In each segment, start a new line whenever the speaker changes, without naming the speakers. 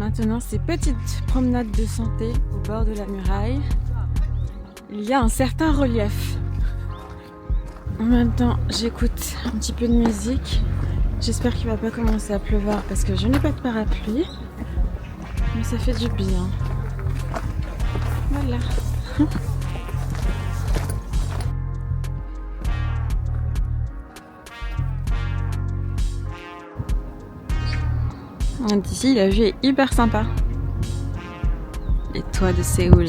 Maintenant, ces petites promenades de santé au bord de la muraille, il y a un certain relief. En même temps, j'écoute un petit peu de musique. J'espère qu'il va pas commencer à pleuvoir parce que je n'ai pas de parapluie. Mais ça fait du bien. Voilà. D'ici, la vue est hyper sympa. Les toits de Séoul.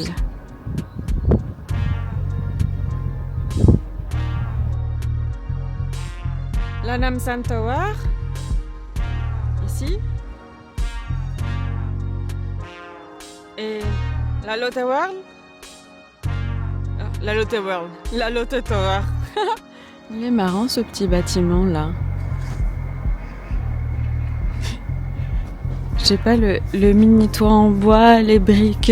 La Namsan Tower. Ici. Et la Lotte World. La Lotte World. La Lotte Tower. Il est marrant ce petit bâtiment là. Je sais pas, le mini toit en bois, les briques.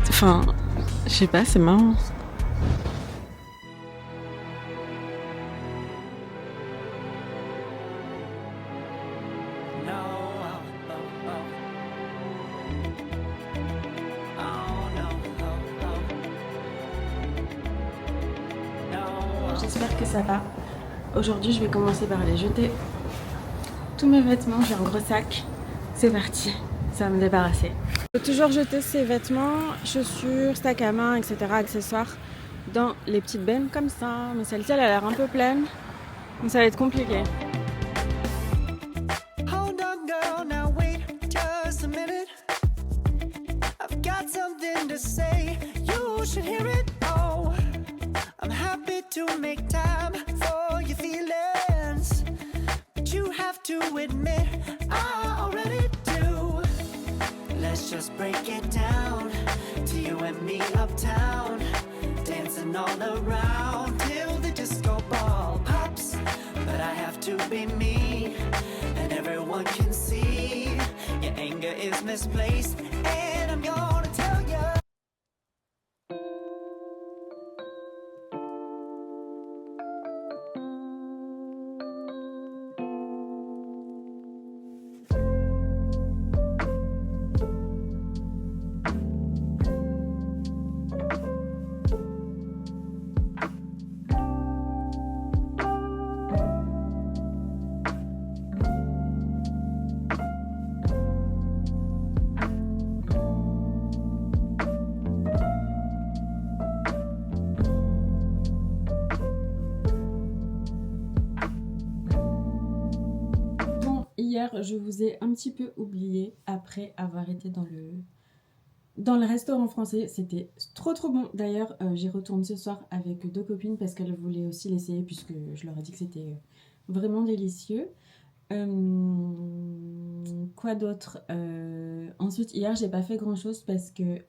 Enfin, je sais pas, c'est marrant. J'espère que ça va. Aujourd'hui, je vais commencer par aller jeter tous mes vêtements. J'ai un gros sac. C'est parti. Ça va me débarrasser. Je peux toujours jeter ces vêtements, chaussures, sac à main, etc., accessoires dans les petites bennes comme ça. Mais celle-ci, elle a l'air un peu pleine. Donc ça va être compliqué. To make time for your feelings, but you have to admit I already do. Let's just break it down to you and me uptown, dancing all around till the disco ball pops. But I have to be me, and everyone can see your anger is misplaced, and I'm gonna tell you. Hier, je vous ai un petit peu oublié après avoir été dans le restaurant français. C'était trop bon. D'ailleurs, j'y retourne ce soir avec 2 copines parce qu'elles voulaient aussi l'essayer puisque je leur ai dit que c'était vraiment délicieux. Quoi d'autre? Ensuite, hier, j'ai pas fait grand chose parce que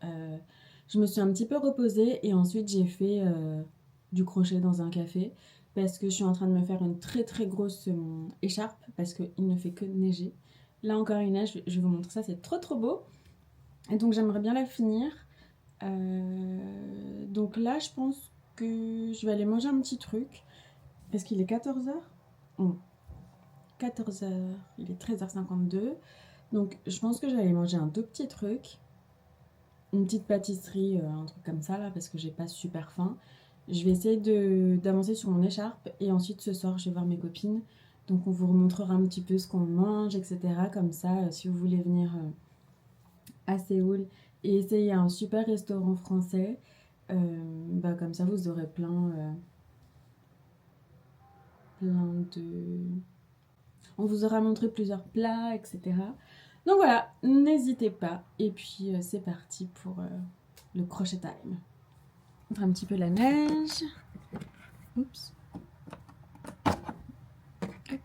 je me suis un petit peu reposée et ensuite j'ai fait du crochet dans un café. Parce que je suis en train de me faire une très grosse écharpe parce qu'il ne fait que neiger. Là encore une neige, je vais vous montrer ça, c'est trop beau. Et donc j'aimerais bien la finir. Donc là je pense que je vais aller manger un petit truc. Parce qu'il est 14h. 14h, il est 13h52. Donc je pense que je vais aller manger un tout petit truc. Une petite pâtisserie, un truc comme ça là, parce que j'ai pas super faim. Je vais essayer d'avancer sur mon écharpe et ensuite ce soir je vais voir mes copines. Donc on vous remontrera un petit peu ce qu'on mange, etc. Comme ça, si vous voulez venir à Séoul et essayer un super restaurant français, comme ça vous aurez plein de... On vous aura montré plusieurs plats, etc. Donc voilà, n'hésitez pas. Et puis c'est parti pour le crochet time. Un petit peu la neige. Oups. Hop.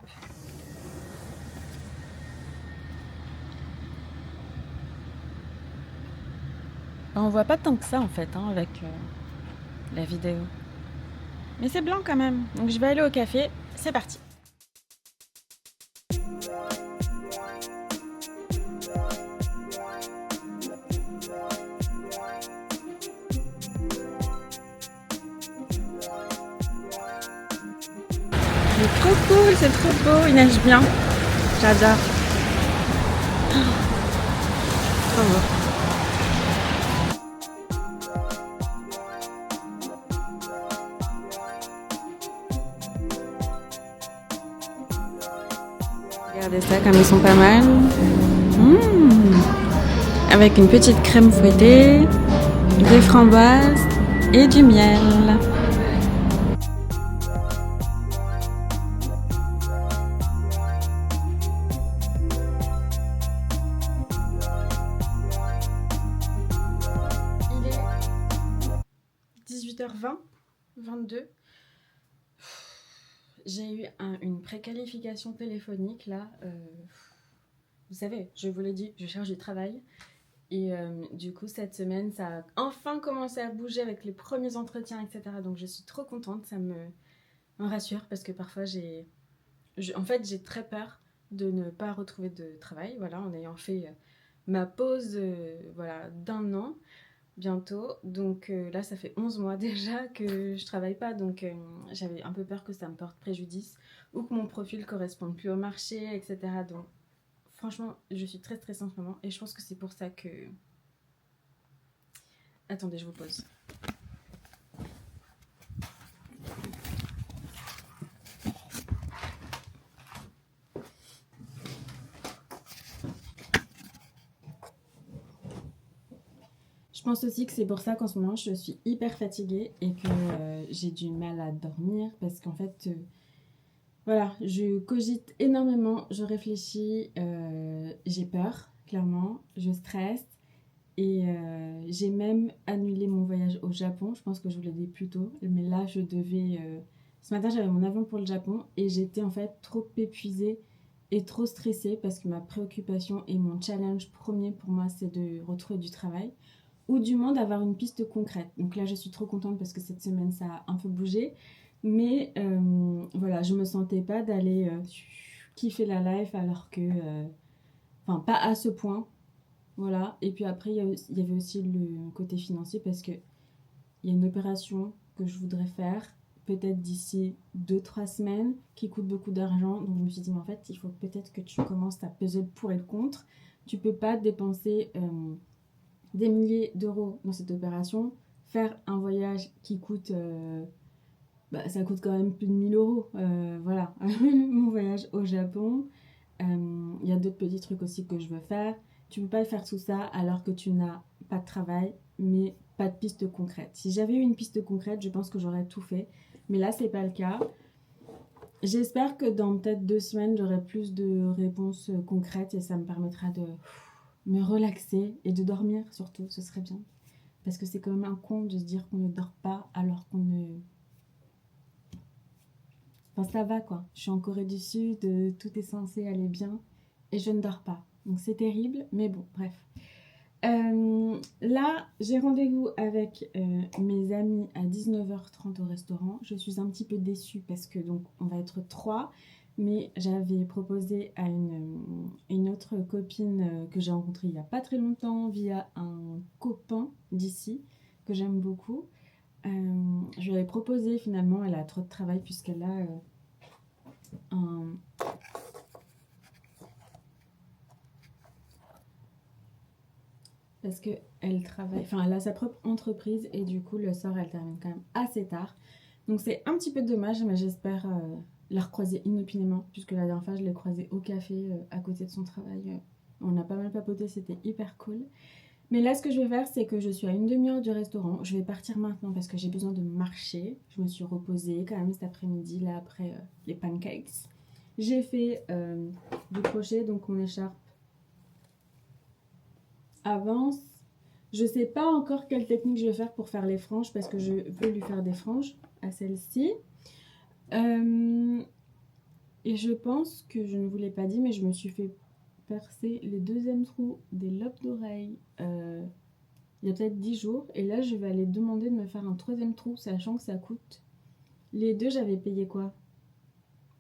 On voit pas tant que ça en fait avec la vidéo. Mais c'est blanc quand même. Donc je vais aller au café. C'est parti. C'est trop cool, c'est trop beau, il neige bien. J'adore.
Trop beau. Regardez ça comme ils sont pas mal. Mmh. Avec une petite crème fouettée, des framboises et du miel. Il est 18h20, 22. J'ai eu une préqualification téléphonique là. Vous savez, je vous l'ai dit, je cherche du travail. Et du coup, cette semaine, ça a enfin commencé à bouger avec les premiers entretiens, etc. Donc je suis trop contente, ça me rassure parce que parfois en fait, j'ai très peur de ne pas retrouver de travail. Voilà, en ayant fait ma pause voilà, d'1 an bientôt. Donc là, ça fait 11 mois déjà que je travaille pas. Donc j'avais un peu peur que ça me porte préjudice ou que mon profil corresponde plus au marché, etc. Donc franchement, je suis très stressée en ce moment et je pense que c'est pour ça que... Attendez, je vous pose. Je pense aussi que c'est pour ça qu'en ce moment, je suis hyper fatiguée et que j'ai du mal à dormir parce qu'en fait, voilà, je cogite énormément, je réfléchis, j'ai peur, clairement, je stresse. Et j'ai même annulé mon voyage au Japon. Je pense que je vous l'ai dit plus tôt. Mais là, je devais... Ce matin, j'avais mon avion pour le Japon. Et j'étais en fait trop épuisée et trop stressée. Parce que ma préoccupation et mon challenge premier pour moi, c'est de retrouver du travail. Ou du moins d'avoir une piste concrète. Donc là, je suis trop contente parce que cette semaine, ça a un peu bougé. Mais voilà, je me sentais pas d'aller kiffer la life alors que... Enfin, pas à ce point. Voilà, et puis après, il y avait aussi le côté financier parce qu'il y a une opération que je voudrais faire, peut-être d'ici 2-3 semaines, qui coûte beaucoup d'argent. Donc je me suis dit, mais en fait, il faut peut-être que tu commences à peser le pour et le contre. Tu peux pas dépenser des milliers d'euros dans cette opération, faire un voyage qui coûte... ça coûte quand même plus de 1 000 euros. Voilà, mon voyage au Japon. Il y a d'autres petits trucs aussi que je veux faire. Tu peux pas faire tout ça alors que tu n'as pas de travail, mais pas de piste concrète. Si j'avais eu une piste concrète, je pense que j'aurais tout fait. Mais là, c'est pas le cas. J'espère que dans peut-être 2 semaines, j'aurai plus de réponses concrètes et ça me permettra de me relaxer et de dormir surtout. Ce serait bien. Parce que c'est quand même un con de se dire qu'on ne dort pas alors qu'on ne... Enfin, ça va quoi. Je suis en Corée du Sud, tout est censé aller bien et je ne dors pas. Donc c'est terrible, mais bon, bref. Là, j'ai rendez-vous avec mes amis à 19h30 au restaurant. Je suis un petit peu déçue parce que donc on va être 3, mais j'avais proposé à une autre copine que j'ai rencontrée il n'y a pas très longtemps via un copain d'ici que j'aime beaucoup. Je lui avais proposé, finalement, elle a trop de travail puisqu'elle a un... Parce qu'elle travaille, enfin elle a sa propre entreprise et du coup le soir elle termine quand même assez tard. Donc c'est un petit peu dommage, mais j'espère la recroiser inopinément puisque la dernière fois je l'ai croisée au café à côté de son travail. On a pas mal papoté, c'était hyper cool. Mais là ce que je vais faire c'est que je suis à une demi-heure du restaurant. Je vais partir maintenant parce que j'ai besoin de marcher. Je me suis reposée quand même cet après-midi là après les pancakes. J'ai fait du crochet, donc mon écharpe avance. Je sais pas encore quelle technique je vais faire pour faire les franges parce que je veux lui faire des franges à celle-ci. Et je pense que je ne vous l'ai pas dit, mais je me suis fait percer les deuxièmes trous des lobes d'oreilles il y a peut-être 10 jours. Et là, je vais aller demander de me faire un troisième trou, sachant que ça coûte. Les deux, j'avais payé quoi?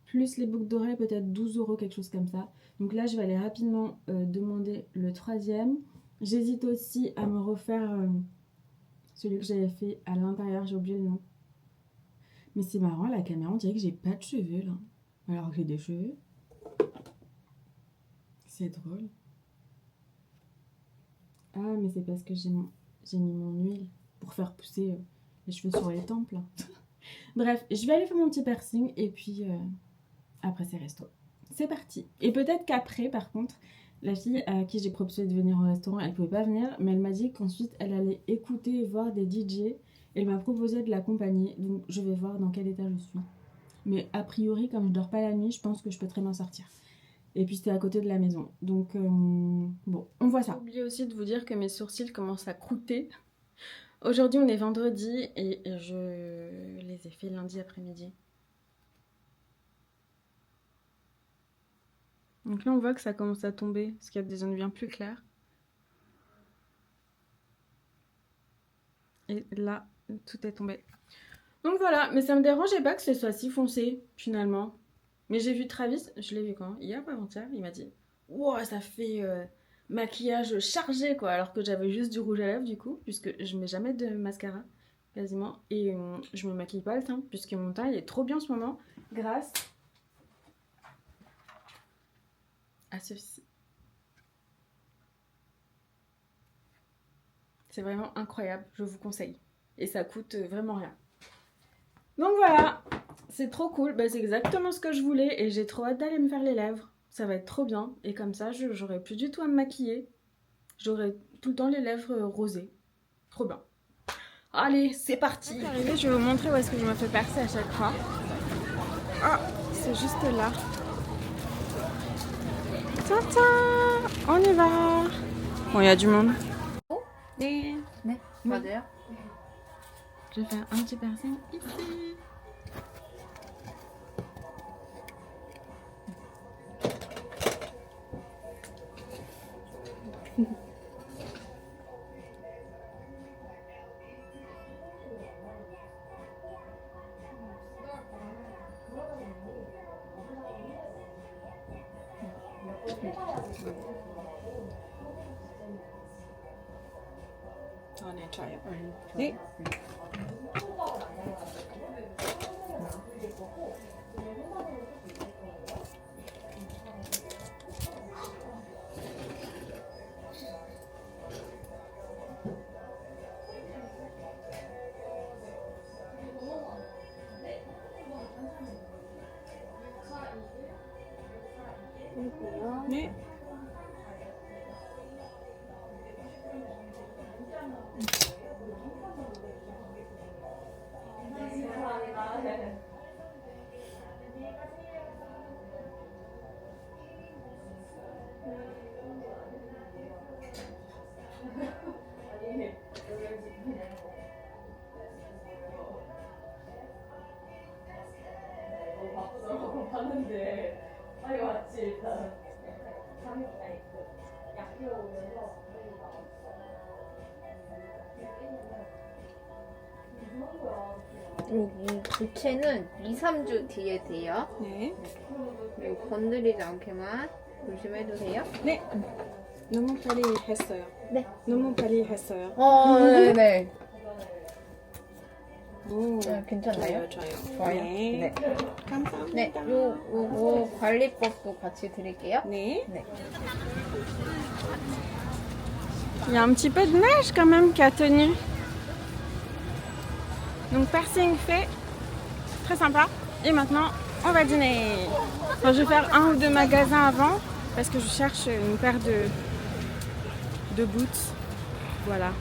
Plus les boucles d'oreilles, peut-être 12 euros, quelque chose comme ça. Donc là, je vais aller rapidement demander le troisième. J'hésite aussi à me refaire celui que j'avais fait à l'intérieur, j'ai oublié le nom. Mais c'est marrant, la caméra, on dirait que j'ai pas de cheveux là. Alors que j'ai des cheveux. C'est drôle. Ah, mais c'est parce que j'ai mis mon huile pour faire pousser les cheveux sur les tempes. Là. Bref, je vais aller faire mon petit piercing et puis après c'est resto. C'est parti. Et peut-être qu'après, par contre, la fille à qui j'ai proposé de venir au restaurant, elle pouvait pas venir, mais elle m'a dit qu'ensuite elle allait écouter et voir des DJ. Elle m'a proposé de l'accompagner, donc je vais voir dans quel état je suis. Mais a priori, comme je dors pas la nuit, je pense que je peux très bien sortir. Et puis c'était à côté de la maison. Donc bon, on voit ça. J'ai oublié aussi de vous dire que mes sourcils commencent à croûter. Aujourd'hui on est vendredi et je les ai fait lundi après-midi. Donc là on voit que ça commence à tomber, parce qu'il y a des zones bien plus claires. Et là, tout est tombé. Donc voilà, mais ça me dérangeait pas que ce soit si foncé, finalement. Mais j'ai vu Travis, je l'ai vu quand? Hier ou avant-hier, il m'a dit « Wow, ça fait maquillage chargé, quoi !» Alors que j'avais juste du rouge à lèvres, du coup, puisque je mets jamais de mascara, quasiment. Et je me maquille pas le teint, puisque mon teint, il est trop bien en ce moment, grâce à ceci. C'est vraiment incroyable, je vous conseille. Et ça coûte vraiment rien. Donc voilà, c'est trop cool, bah, c'est exactement ce que je voulais et j'ai trop hâte d'aller me faire les lèvres. Ça va être trop bien et comme ça j'aurai plus du tout à me maquiller. J'aurai tout le temps les lèvres rosées. Trop bien. Allez, c'est parti. Arrivé, je vais vous montrer où est-ce que je me fais percer à chaque fois. Ah, c'est juste là. Tata, on y va. Bon, il y a du monde.
네, 맞아요.
Je vais faire un petit piercing ici. 네, 좋아요. 네. 네.
이 교체는 2-3주 뒤에 돼요.
네.
그리고 건드리지 않게만 조심해주세요.
네. 너무 빨리 했어요.
네.
너무 빨리 했어요.
네네.
오,
괜찮나요?
좋아요.
좋아요.
네.
네.
감사합니다.
네, 요거 관리법도 같이 드릴게요.
네.
네.
Il y a un petit peu de neige quand même qui a tenu. Donc piercing fait, très sympa. Et maintenant, on va dîner. Enfin, je vais faire 1 ou 2 magasins avant parce que je cherche une paire de boots. Voilà.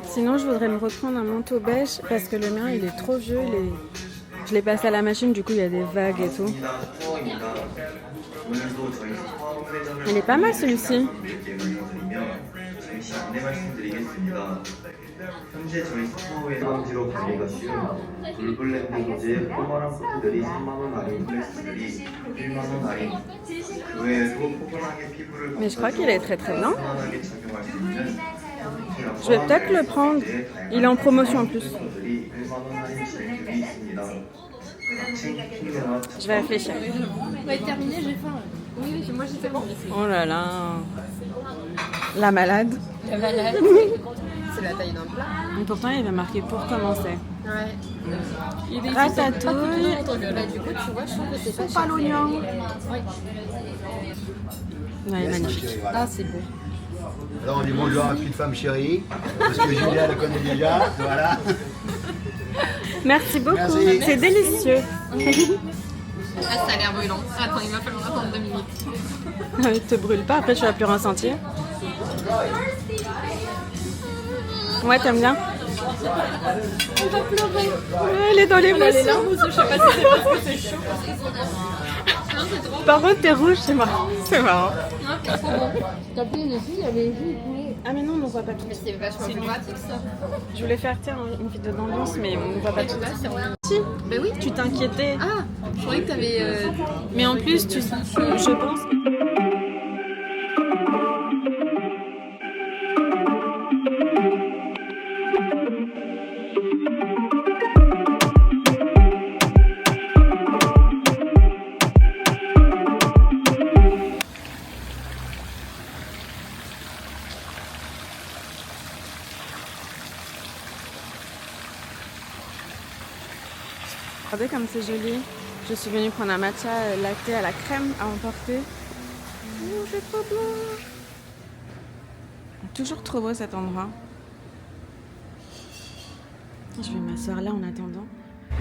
Sinon, je voudrais me reprendre un manteau beige parce que le mien, il est trop vieux. Je l'ai passé à la machine, du coup, il y a des vagues et tout. Il est pas mal celui-ci.
현재 저희 스토어의 먼지로 관리가 쉬운 물블렌드 소재의 포멀한 코트들이 3만원 할인, 플렉스들이 1만원 할인. 그 외에도 포근하게 피부를
Mais je crois qu'il est très très bien.
편안하게 착용할 수 있는
Je vais peut-être le prendre. Il est en promotion en plus.
1만원 할인 시행들이 있습니다.
Je vais réfléchir.
On va être terminé, j'ai faim. Oui, moi j'étais bon.
Oh là là. La malade.
La malade. C'est la taille d'un plat.
Et pourtant, il avait marqué pour commencer.
Ouais.
Ratatouille.
Bah, du coup, tu vois, je trouve que c'est
Soupe à l'oignon.
Ouais.
Ouais, magnifique.
Ah, c'est beau.
Alors on dit bonjour à petite femme chérie, parce que Julia la connaît déjà, voilà.
Merci beaucoup,
Merci.
c'est délicieux.
Ah, ça a l'air brûlant. Attends, il va falloir attendre 2 minutes.
Ne te brûle pas, après tu vas plus ressentir. Ouais, t'aimes bien?
On va pleurer.
Elle est dans les
On a les
moissons.
larmes aux yeux, je sais pas si c'est parce que c'est chaud. Non, c'est trop
Par contre, t'es rouge, c'est marrant. C'est marrant.
bon. C'est trop bon.
T'as pris une fille, il y avait une fille.
Ah mais non, on ne voit pas tout.
Mais c'est vachement plus pratique ça.
Je voulais faire tiens, une vidéo d'ambiance, mais on ne voit pas tout.
C'est rien.
Si,
Bah oui.
tu t'inquiétais.
Ah, je croyais que t'avais.
Mais en plus, je pense. Regardez comme c'est joli. Je suis venue prendre un matcha latte à la crème à emporter. Oh, c'est trop beau. Toujours trop beau cet endroit. Je vais m'asseoir là en attendant.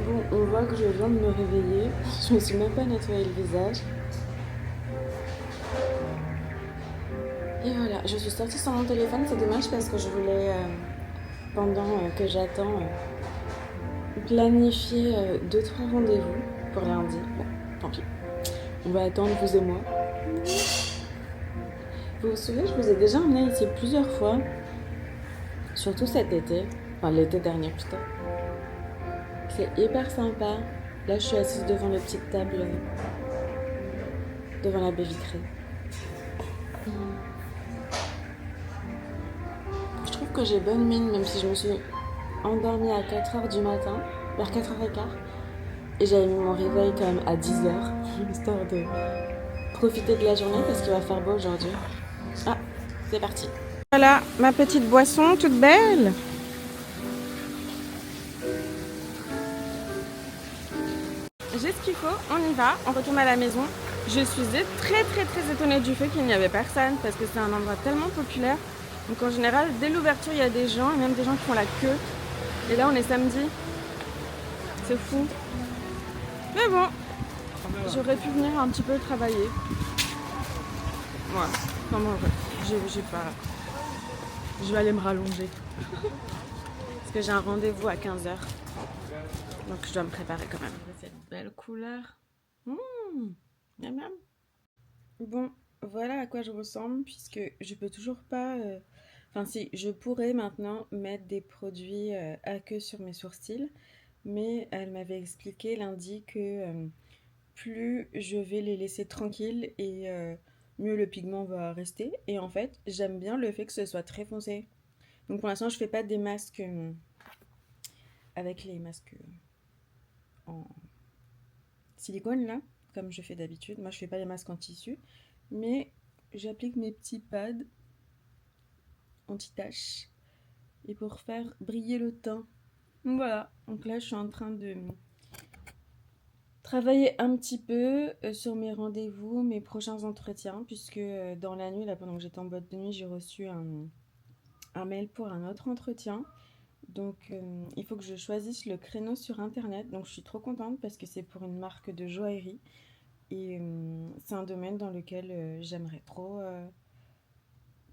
Bon, on voit que je viens de me réveiller. Je me suis même pas nettoyé le visage. Et voilà, je suis sortie sans mon téléphone. C'est dommage parce que je voulais, pendant que j'attends, planifier 2-3 rendez-vous pour lundi. Bon, tant pis. On va attendre, vous et moi. Vous vous souvenez, je vous ai déjà emmené ici plusieurs fois. Surtout cet été. Enfin, l'été dernier plutôt. C'est hyper sympa. Là, je suis assise devant les petites tables. Devant la baie vitrée. Je trouve que j'ai bonne mine, même si je me suis endormie à 4h du matin, vers 4h15. Et j'avais mis mon réveil quand même à 10h, histoire de profiter de la journée parce qu'il va faire beau aujourd'hui. Ah, c'est parti. Voilà, ma petite boisson toute belle. J'ai ce qu'il faut, on y va, on retourne à la maison. Je suis très étonnée du fait qu'il n'y avait personne parce que c'est un endroit tellement populaire. Donc en général, dès l'ouverture, il y a des gens et même des gens qui font la queue. Et là, on est samedi. C'est fou. Mais bon, j'aurais pu venir un petit peu travailler. Voilà. Non, mais en vrai, j'ai pas... Je vais aller me rallonger. Parce que j'ai un rendez-vous à 15h. Donc je dois me préparer quand même. Cette belle couleur. Miam miam. Bon, voilà à quoi je ressemble puisque je peux toujours pas... Enfin si, je pourrais maintenant mettre des produits à queue sur mes sourcils. Mais elle m'avait expliqué lundi que plus je vais les laisser tranquilles et mieux le pigment va rester. Et en fait, j'aime bien le fait que ce soit très foncé. Donc pour l'instant, je fais pas des masques avec les masques en silicone là, comme je fais d'habitude. Moi, je fais pas les masques en tissu, mais j'applique mes petits pads anti-taches et pour faire briller le teint. Voilà, donc là je suis en train de travailler un petit peu sur mes rendez-vous, mes prochains entretiens, puisque dans la nuit, là pendant que j'étais en boîte de nuit, j'ai reçu un mail pour un autre entretien. Donc il faut que je choisisse le créneau sur internet, donc je suis trop contente parce que c'est pour une marque de joaillerie et c'est un domaine dans lequel j'aimerais trop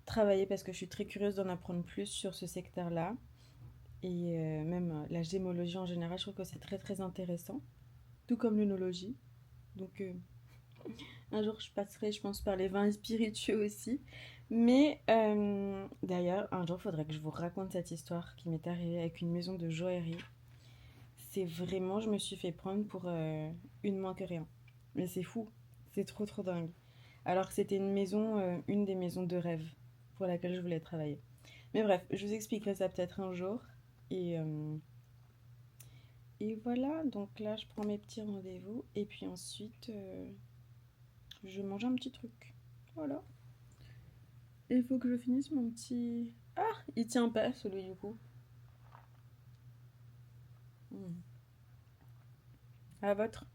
travailler parce que je suis très curieuse d'en apprendre plus sur ce secteur-là. Et même la gémologie en général, je trouve que c'est très intéressant, tout comme l'œnologie. Donc un jour je passerai, je pense, par les vins spiritueux aussi. Mais d'ailleurs, un jour il faudrait que je vous raconte cette histoire qui m'est arrivée avec une maison de joaillerie. C'est vraiment, je me suis fait prendre pour une moins que rien. Mais c'est fou, c'est trop dingue. Alors que c'était une maison, une des maisons de rêve pour laquelle je voulais travailler. Mais bref, je vous expliquerai ça peut-être un jour. Et voilà, donc là je prends mes petits rendez-vous et puis ensuite je mange un petit truc. Voilà. Et il faut que je finisse mon petit... Ah, il tient pas celui du coup. À votre.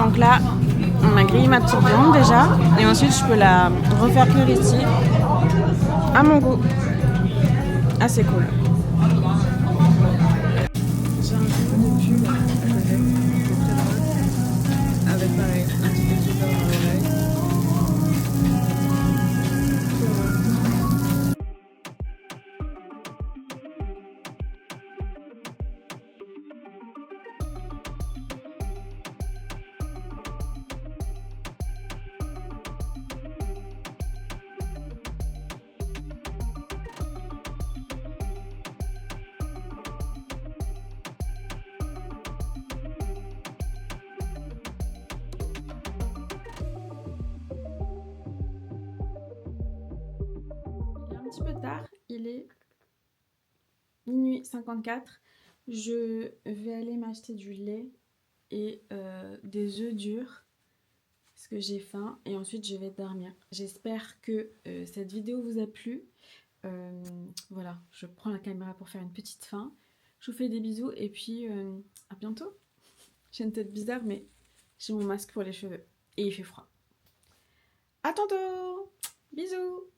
Donc là, on m'a grillé ma petite viande déjà. Et ensuite, je peux la refaire cuire ici. À mon goût. Ah, c'est cool. J'ai un jeu de pull là, à côté. C'est très drôle. Avec pareil, un petit peu de sucre dans l'oreille. Un petit peu tard, il est minuit 54. Je vais aller m'acheter du lait et des œufs durs parce que j'ai faim et ensuite je vais dormir. J'espère que cette vidéo vous a plu. Voilà, je prends la caméra pour faire une petite fin. Je vous fais des bisous et puis à bientôt. J'ai une tête bizarre mais j'ai mon masque pour les cheveux et il fait froid. À tantôt. Bisous.